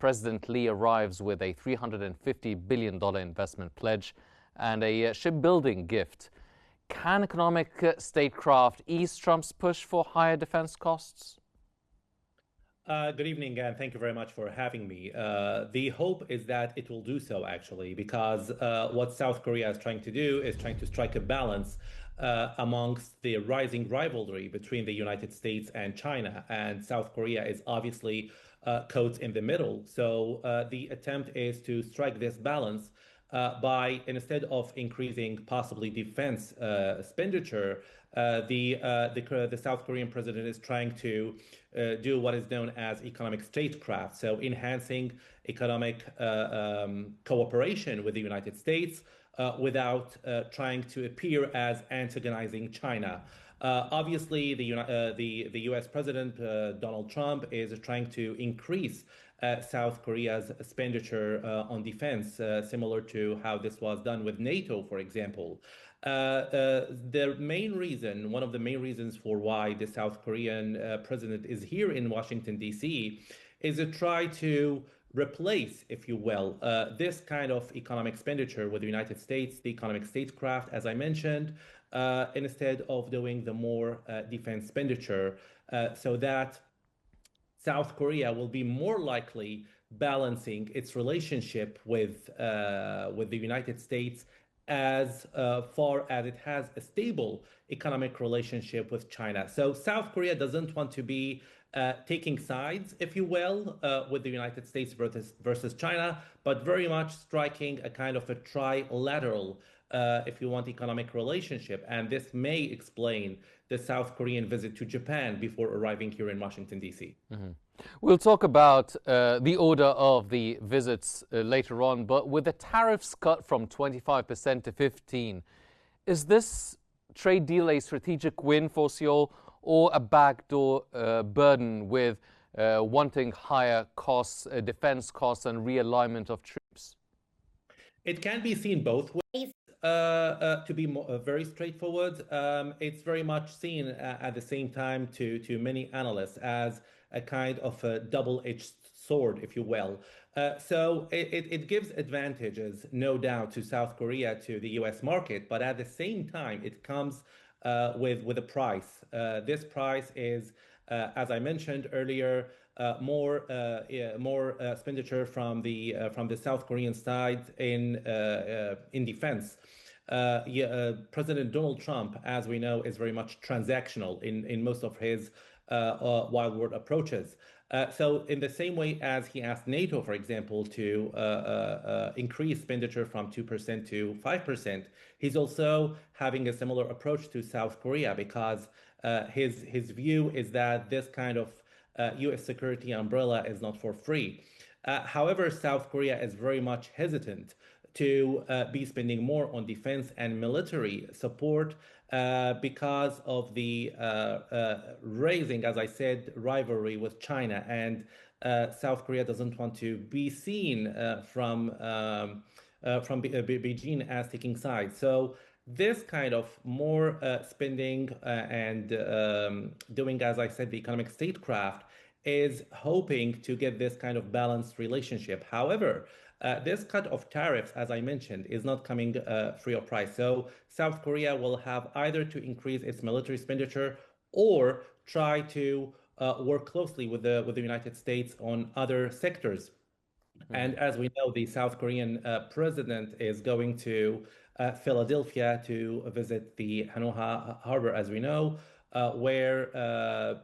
President Lee arrives with a $350 billion investment pledge and a shipbuilding gift. Can economic statecraft ease Trump's push for higher defense costs? Good evening, and thank you very much for having me. The hope is that it will do so, actually, because what South Korea is trying to do is trying to strike a balance amongst the rising rivalry between the United States and China. And South Korea is obviously caught in the middle. So the attempt is to strike this balance by, instead of increasing possibly defense expenditure, the South Korean president is trying to do what is known as economic statecraft, so enhancing economic cooperation with the United States without trying to appear as antagonizing China. Obviously, the U.S. President Donald Trump is trying to increase South Korea's expenditure on defense, similar to how this was done with NATO, for example. The main reason, one of the main reasons for why the South Korean president is here in Washington, D.C., is to try to replace, if you will, this kind of economic expenditure with the United States, the economic statecraft, as I mentioned, instead of doing the more defense expenditure, so that South Korea will be more likely balancing its relationship with the United States as far as it has a stable economic relationship with China. So South Korea doesn't want to be taking sides, if you will, with the United States versus China, but very much striking a kind of a trilateral, if you want, economic relationship. And this may explain the South Korean visit to Japan before arriving here in Washington, D.C. Mm-hmm. We'll talk about the order of the visits later on, but with the tariffs cut from 25% to 15%, is this trade deal a strategic win for Seoul or a backdoor burden with wanting higher costs, defense costs, and realignment of troops? It can be seen both ways. To be very straightforward, it's very much seen at the same time to many analysts as a kind of a double-edged sword, if you will. So it gives advantages, no doubt, to South Korea, to the US market, but at the same time, it comes with a price. This price is, as I mentioned earlier, more expenditure from the South Korean side in defense. President Donald Trump, as we know, is very much transactional in most of his wild world approaches. So in the same way as he asked NATO, for example, to increase expenditure from 2% to 5%, he's also having a similar approach to South Korea, because his view is that this kind of US security umbrella is not for free. However, South Korea is very much hesitant to be spending more on defense and military support because of the raising, as I said, rivalry with China. And South Korea doesn't want to be seen from Beijing as taking sides. So this kind of more spending and doing, as I said, the economic statecraft is hoping to get this kind of balanced relationship. However, this cut of tariffs, as I mentioned, is not coming free of price. So South Korea will have either to increase its military expenditure or try to work closely with the United States on other sectors. Mm-hmm. And as we know, the South Korean president is going to Philadelphia to visit the Hanwha Harbor, as we know, where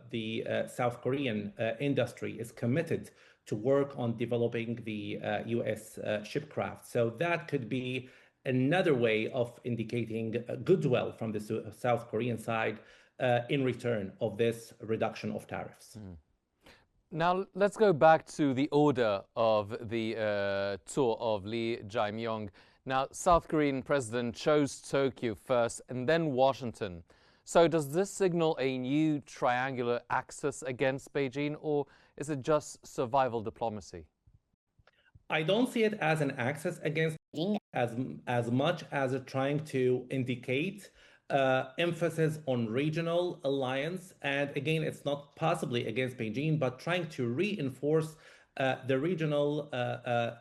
the South Korean industry is committed to work on developing the U.S. shipcraft. So that could be another way of indicating goodwill from the South Korean side in return of this reduction of tariffs. Mm. Now, let's go back to the order of the tour of Lee Jae-myung. Now, South Korean president chose Tokyo first and then Washington. So does this signal a new triangular axis against Beijing, or is it just survival diplomacy? I don't see it as an axis against Beijing as much as trying to indicate emphasis on regional alliance. And again, it's not possibly against Beijing, but trying to reinforce the regional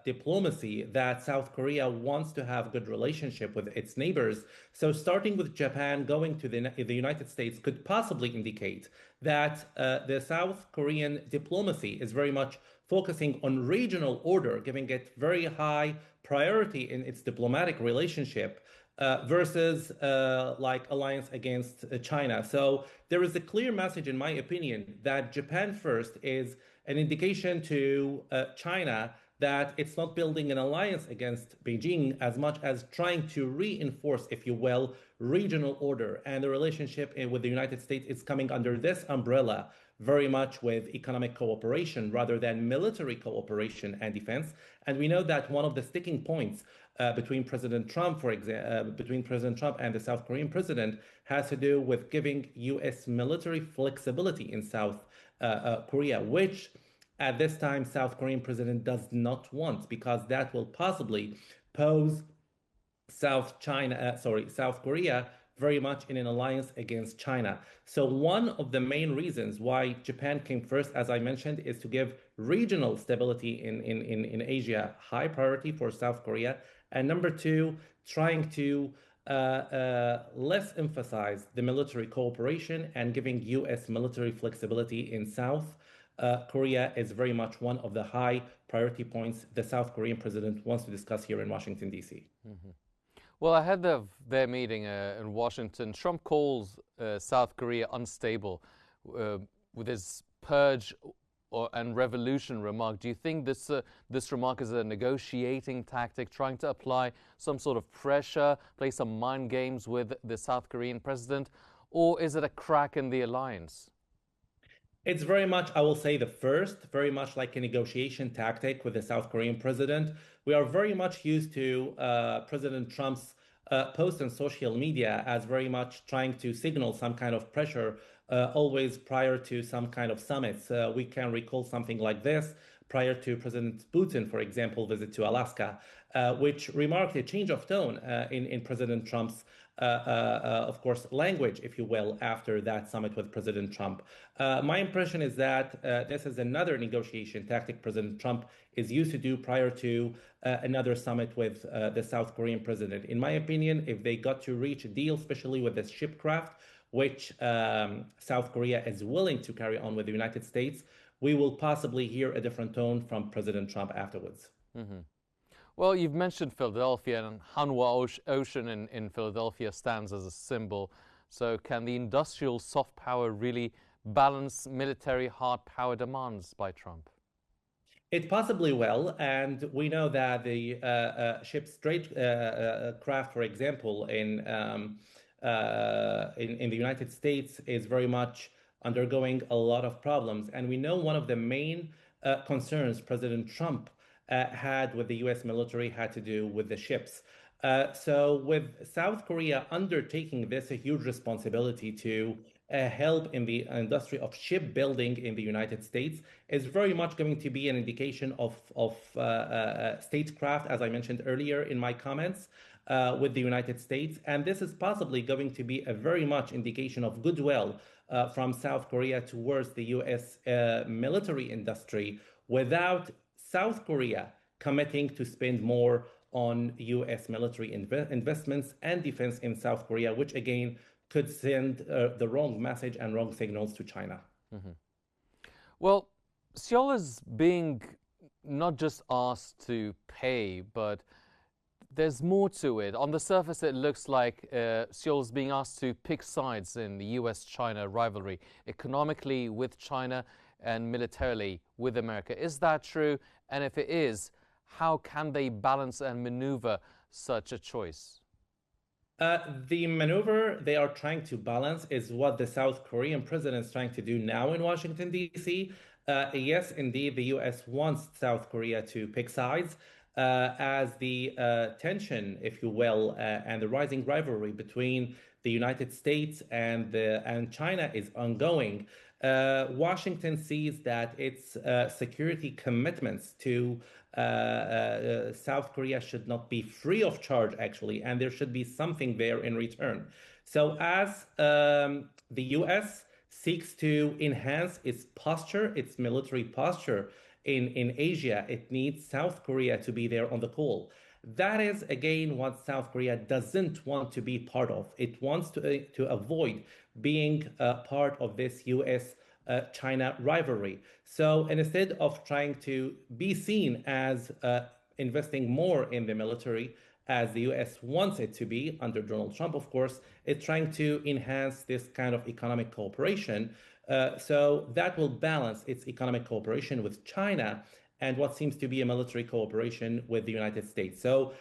diplomacy that South Korea wants to have a good relationship with its neighbors. So starting with Japan, going to the United States could possibly indicate that the South Korean diplomacy is very much focusing on regional order, giving it very high priority in its diplomatic relationship versus like alliance against China. So there is a clear message, in my opinion, that Japan first is an indication to China that it's not building an alliance against Beijing as much as trying to reinforce, if you will, regional order. And the relationship with the United States is coming under this umbrella very much with economic cooperation rather than military cooperation and defense. And we know that one of the sticking points between President Trump, for example, between President Trump and the South Korean president has to do with giving U.S. military flexibility in South Korea, which at this time South Korean president does not want because that will possibly pose South Korea very much in an alliance against China. So one of the main reasons why Japan came first, as I mentioned, is to give regional stability in Asia high priority for South Korea. And number two, trying to less emphasize the military cooperation and giving U.S. military flexibility in South Korea is very much one of the high priority points the South Korean president wants to discuss here in Washington, D.C. Mm-hmm. Well, ahead of their meeting in Washington, Trump calls South Korea unstable with his purge and revolution remark. Do you think this remark is a negotiating tactic, trying to apply some sort of pressure, play some mind games with the South Korean president, or is it a crack in the alliance? It's very much, I will say, the first, very much like a negotiation tactic with the South Korean president. We are very much used to President Trump's posts on social media as very much trying to signal some kind of pressure, always prior to some kind of summits. We can recall something like this prior to President Putin, for example, visit to Alaska, which remarked a change of tone in President Trump's of course, language, if you will, after that summit with President Trump. My impression is that this is another negotiation tactic President Trump is used to do prior to another summit with the South Korean president. In my opinion, if they got to reach a deal, especially with this shipcraft, which South Korea is willing to carry on with the United States, we will possibly hear a different tone from President Trump afterwards. Mm-hmm. Well, you've mentioned Philadelphia, and Hanwha Ocean in Philadelphia stands as a symbol. So can the industrial soft power really balance military hard power demands by Trump? It possibly will, and we know that the ship's trade craft, for example, in the United States, is very much undergoing a lot of problems. And we know one of the main concerns President Trump had with the U.S. military had to do with the ships. So with South Korea undertaking this a huge responsibility to help in the industry of shipbuilding in the United States is very much going to be an indication of statecraft, as I mentioned earlier in my comments, with the United States. And this is possibly going to be a very much indication of goodwill from South Korea towards the U.S. Military industry without South Korea committing to spend more on U.S. military investments and defense in South Korea, which again could send the wrong message and wrong signals to China. Mm-hmm. Well, Seoul is being not just asked to pay, but there's more to it. On the surface, it looks like Seoul's being asked to pick sides in the US-China rivalry, economically with China and militarily with America. Is that true? And if it is, how can they balance and maneuver such a choice? The maneuver they are trying to balance is what the South Korean president is trying to do now in Washington, D.C. Yes, indeed, the U.S. wants South Korea to pick sides as the tension, if you will, and the rising rivalry between the United States and China is ongoing. Washington sees that its security commitments to South Korea should not be free of charge, actually, and there should be something there in return. So, as the U.S. seeks to enhance its posture, its military posture in Asia, it needs South Korea to be there on the call. That is, again, what South Korea doesn't want to be part of. It wants to avoid being part of this US China rivalry. So instead of trying to be seen as investing more in the military, as the US wants it to be under Donald Trump, of course, it's trying to enhance this kind of economic cooperation. So that will balance its economic cooperation with China and what seems to be a military cooperation with the United States. So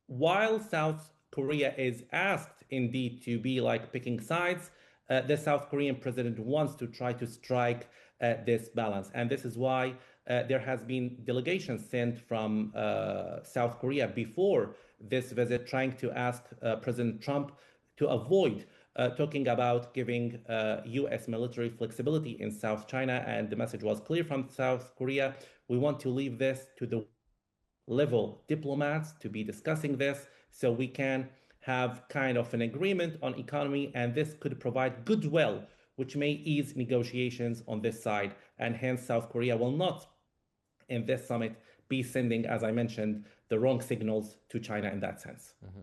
while South Korea is asked indeed to be like picking sides, the South Korean president wants to try to strike this balance. And this is why there has been delegations sent from South Korea before this visit trying to ask President Trump to avoid talking about giving US military flexibility in South China. And the message was clear from South Korea. We want to leave this to the level diplomats to be discussing this so we can have kind of an agreement on economy, and this could provide goodwill, which may ease negotiations on this side. And hence, South Korea will not, in this summit, be sending, as I mentioned, the wrong signals to China in that sense. Mm-hmm.